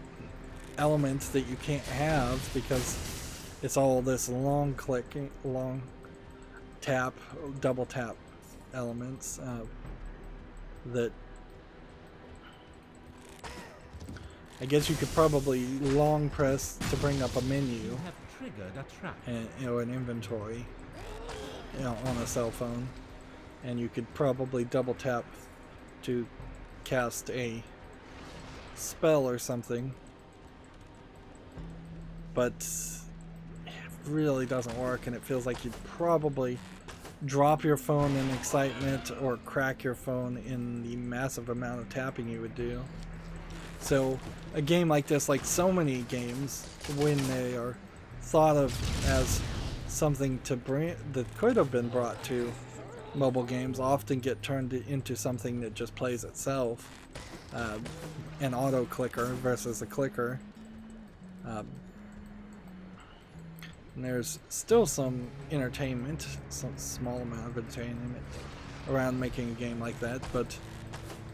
element that you can't have because it's all this long clicking, long tap, double tap elements that I guess you could probably long press to bring up a menu. You have triggered a trap. And, an inventory, on a cell phone, and you could probably double tap to cast a spell or something. but it really doesn't work, and it feels like you'd probably drop your phone in excitement or crack your phone in the massive amount of tapping you would do. So a game like this, like so many games, when they are thought of as something to bring that could have been brought to mobile games, often get turned into something that just plays itself. An auto clicker versus a clicker. And there's still some entertainment, some small amount of entertainment around making a game like that, but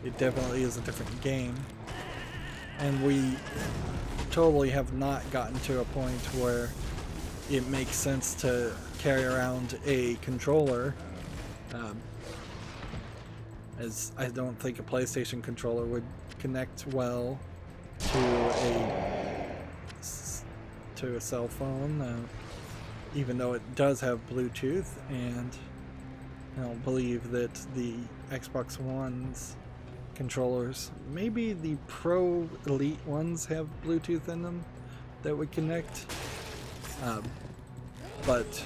it definitely is a different game. And we totally have not gotten to a point where it makes sense to carry around a controller, as I don't think a PlayStation controller would connect well to a cell phone, even though it does have Bluetooth, and I don't believe that the Xbox One's controllers, maybe the Pro Elite ones, have Bluetooth in them that would connect, but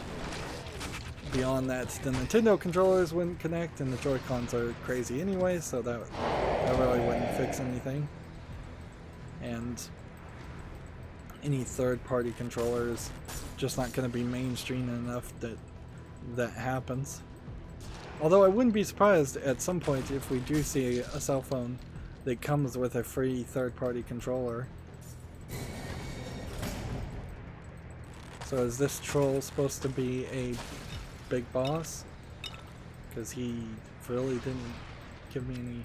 beyond that, the Nintendo controllers wouldn't connect, and the Joy-Cons are crazy anyway, so that really wouldn't fix anything. And any third-party controller is just not going to be mainstream enough that that happens. Although I wouldn't be surprised at some point if we do see a cell phone that comes with a free third-party controller. So is this troll supposed to be a big boss? Because he really didn't give me any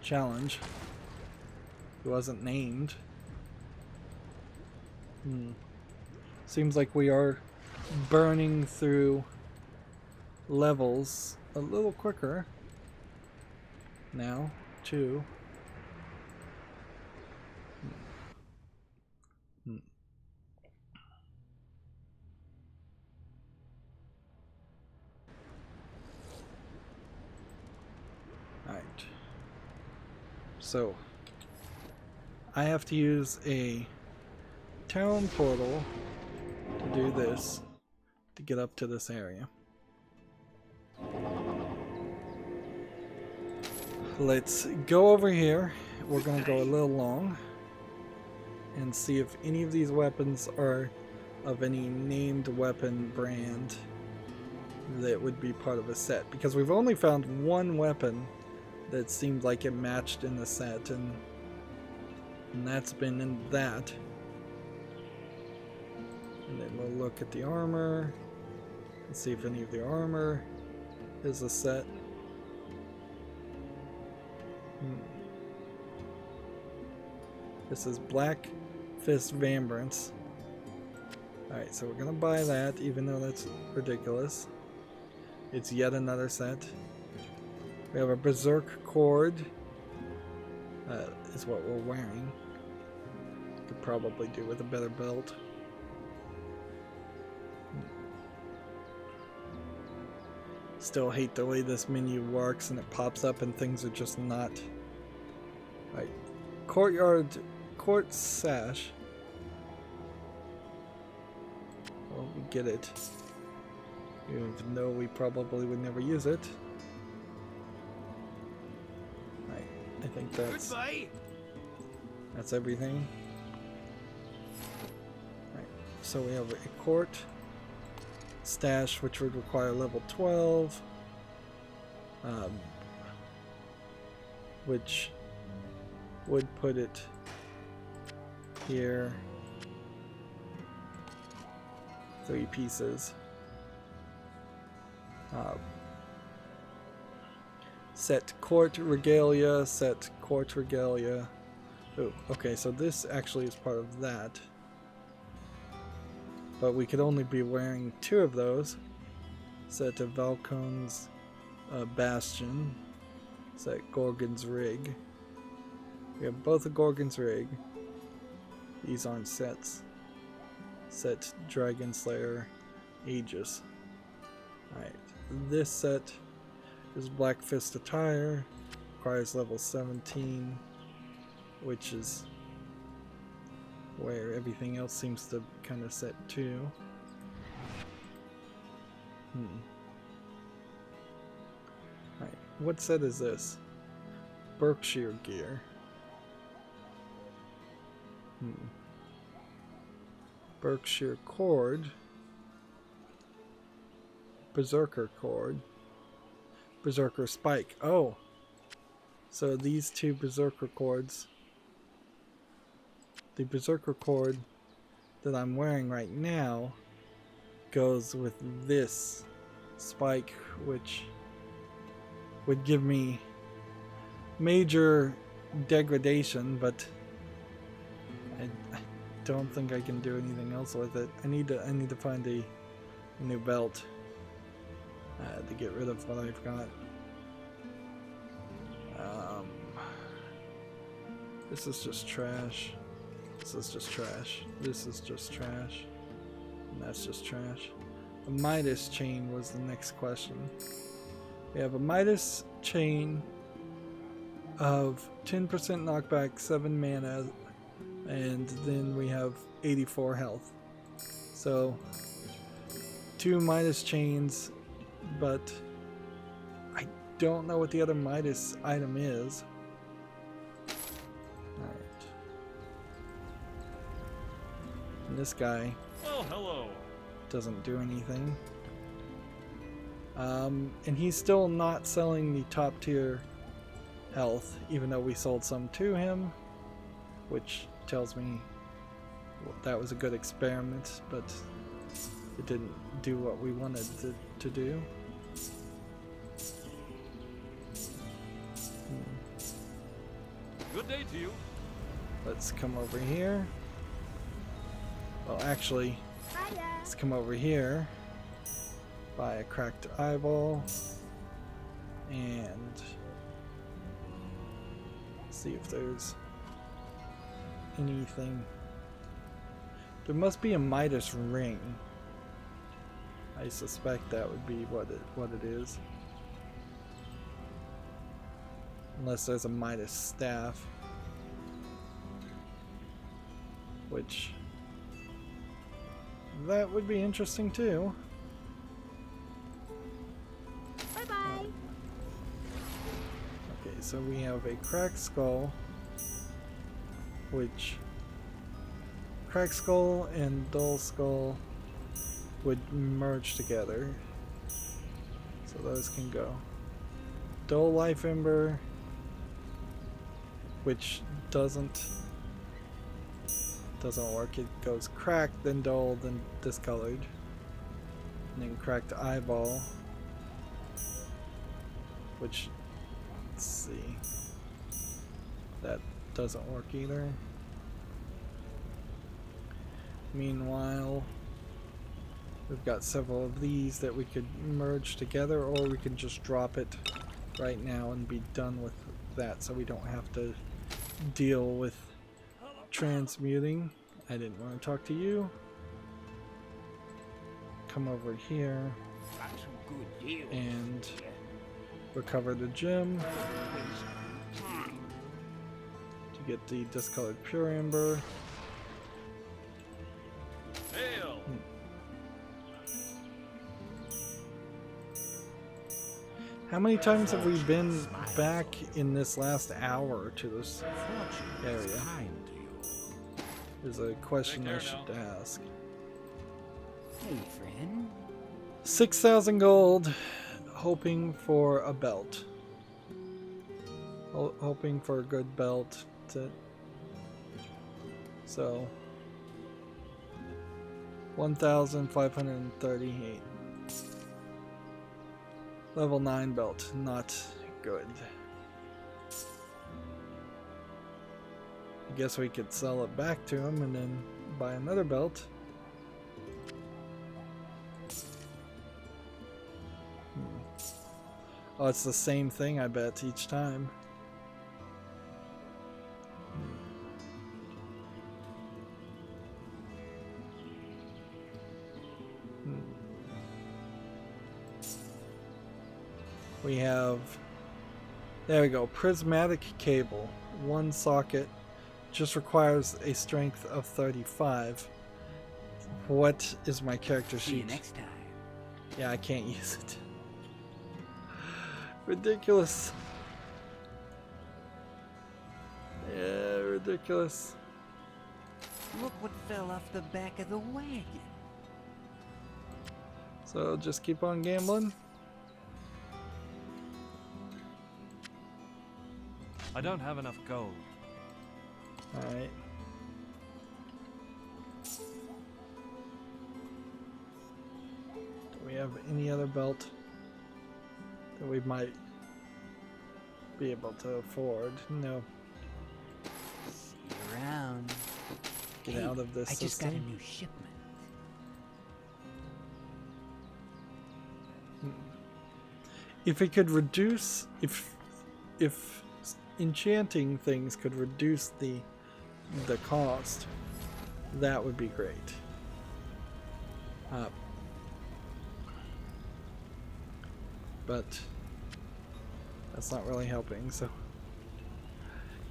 challenge. He wasn't named. Seems like we are burning through levels a little quicker now, too. Alright. So, I have to use a town portal to do this, to get up to this area. Let's go over here. We're going to go a little long and see if any of these weapons are of any named weapon brand that would be part of a set, because we've only found one weapon that seemed like it matched in the set, and that's been in that. And then we'll look at the armor and see if any of the armor is a set. This is Black Fist Vambrance. Alright, so we're gonna buy that, even though that's ridiculous. It's yet another set. We have a Berserk Cord. Is what we're wearing. Could probably do with a better belt. Still hate the way this menu works and it pops up and things are just not. Right. Court Sash. Well, we get it. Even though we probably would never use it. Right. I think that's everything. Right. So we have a court stash, which would require level 12, which would put it here. 3 pieces. Set court regalia, set court regalia. Oh, okay, so this actually is part of that. But we could only be wearing 2 of those. Set of Valkon's Bastion. Set Gorgon's Rig. We have both a Gorgon's Rig. These aren't sets. Set Dragon Slayer Aegis. Alright, this set is Black Fist Attire. Requires level 17, which is where everything else seems to kind of set too. Alright, what set is this? Berkshire gear. Berkshire cord. Berserker cord. Berserker spike. Oh! So these two berserker cords. The berserker cord that I'm wearing right now goes with this spike, which would give me major degradation, but I don't think I can do anything else with it. I need to find a new belt to get rid of what I've got. This is just trash. This is just trash. This is just trash. And that's just trash. A Midas chain was the next question. We have a Midas chain of 10% knockback, 7 mana, and then we have 84 health. So 2 Midas chains, but I don't know what the other Midas item is. Alright. And this guy doesn't do anything. And he's still not selling the top tier health, even though we sold some to him, which tells me that was a good experiment, but it didn't do what we wanted to do. Good day to you. Let's come over here. Well, actually, Hiya. let's come over here. Buy a cracked eyeball. And see if there's anything. There must be a Midas ring. I suspect that would be what it is. Unless there's a Midas staff. Which that would be interesting too. Bye-bye. Okay, so we have a cracked skull, which cracked skull and dull skull would merge together. So those can go. Dull life ember, which doesn't work. It goes cracked, then dull, then discolored, and then cracked eyeball, which, let's see, that doesn't work either. Meanwhile, we've got several of these that we could merge together, or we can just drop it right now and be done with that, so we don't have to deal with transmuting. I didn't want to talk to you. Come over here and recover the gem to get the discolored pure ember. How many times have we been back in this last hour to this area? Is a question I should ask. Hey, friend. 6,000 gold, hoping for a belt. Hoping for a good belt. So 1,538. Level 9 belt, not good. I guess we could sell it back to him and then buy another belt. Oh, it's the same thing, I bet, each time. We have, there we go, prismatic cable, 1 socket, just requires a strength of 35. What is my character See you sheet? next time. Yeah, I can't use it. Ridiculous. Yeah, ridiculous. Look what fell off the back of the wagon. So just keep on gambling. I don't have enough gold. Alright. Do we have any other belt that we might be able to afford? No. See you around. Get Hey, out of this I just got a system. new shipment. If it could reduce, if enchanting things could reduce the cost, that would be great. But that's not really helping. So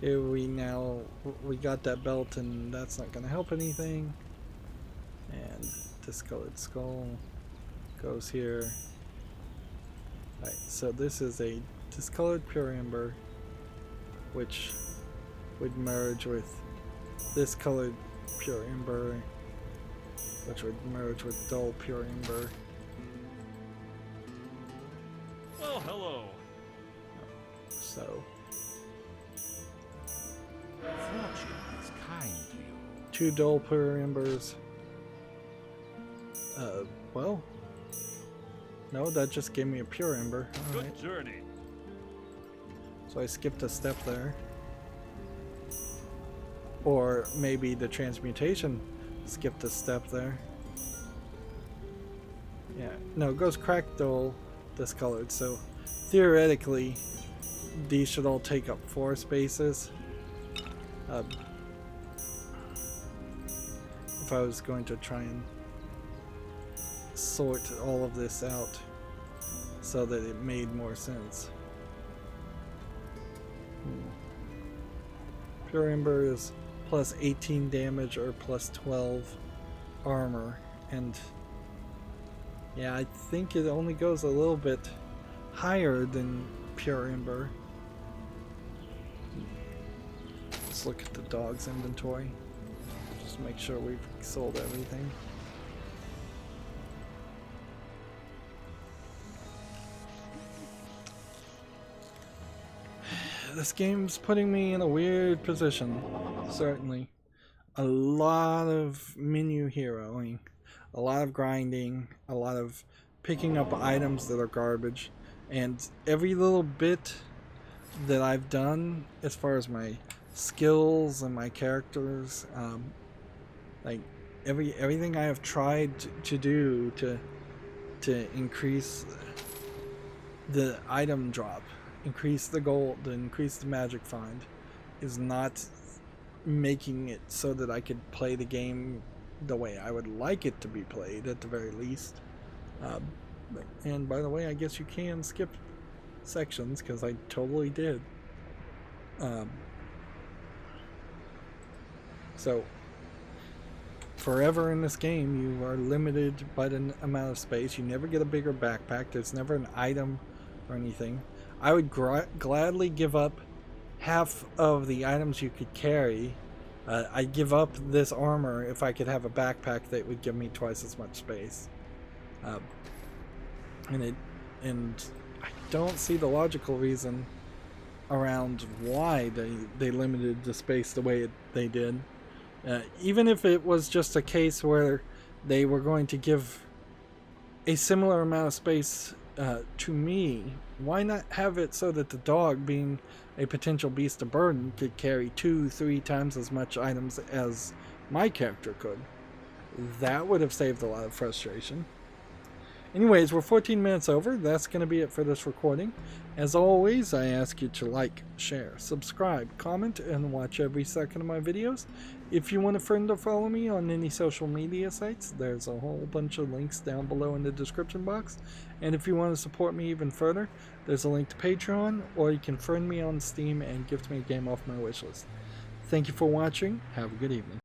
here we got that belt, and that's not going to help anything. And discolored skull goes here. Right, so this is a discolored pure ember, which would merge with this colored pure ember, which would merge with dull pure ember. Well, hello. So Fortune is kind to you. 2 dull pure embers. Well, no, that just gave me a pure ember. All right. Good journey. So I skipped a step there. Or maybe the transmutation skipped a step there. Yeah, no, it goes cracked, dull, discolored. So theoretically, these should all take up 4 spaces. If I was going to try and sort all of this out so that it made more sense. Pure Ember is plus 18 damage or plus 12 armor, and yeah, I think it only goes a little bit higher than Pure Ember. Let's look at the dog's inventory. Just make sure we've sold everything. This game's putting me in a weird position, certainly. A lot of menu heroing, a lot of grinding, a lot of picking up items that are garbage, and every little bit that I've done as far as my skills and my characters, like everything I have tried to do to increase the item drop, increase the gold, increase the magic find, is not making it so that I could play the game the way I would like it to be played, at the very least. And by the way, I guess you can skip sections, because I totally did. So forever in this game you are limited by the amount of space. You never get a bigger backpack. There's never an item or anything. I would gladly give up half of the items you could carry. I'd give up this armor if I could have a backpack that would give me twice as much space. And I don't see the logical reason around why they limited the space the way they did. Even if it was just a case where they were going to give a similar amount of space to me, why not have it so that the dog, being a potential beast of burden, could carry 2-3 times as much items as my character could? That would have saved a lot of frustration. Anyways, we're 14 minutes over. That's going to be it for this recording. As always, I ask you to like, share, subscribe, comment, and watch every second of my videos. If you want a friend or follow me on any social media sites, there's a whole bunch of links down below in the description box. And if you want to support me even further, there's a link to Patreon, or you can friend me on Steam and gift me a game off my wishlist. Thank you for watching. Have a good evening.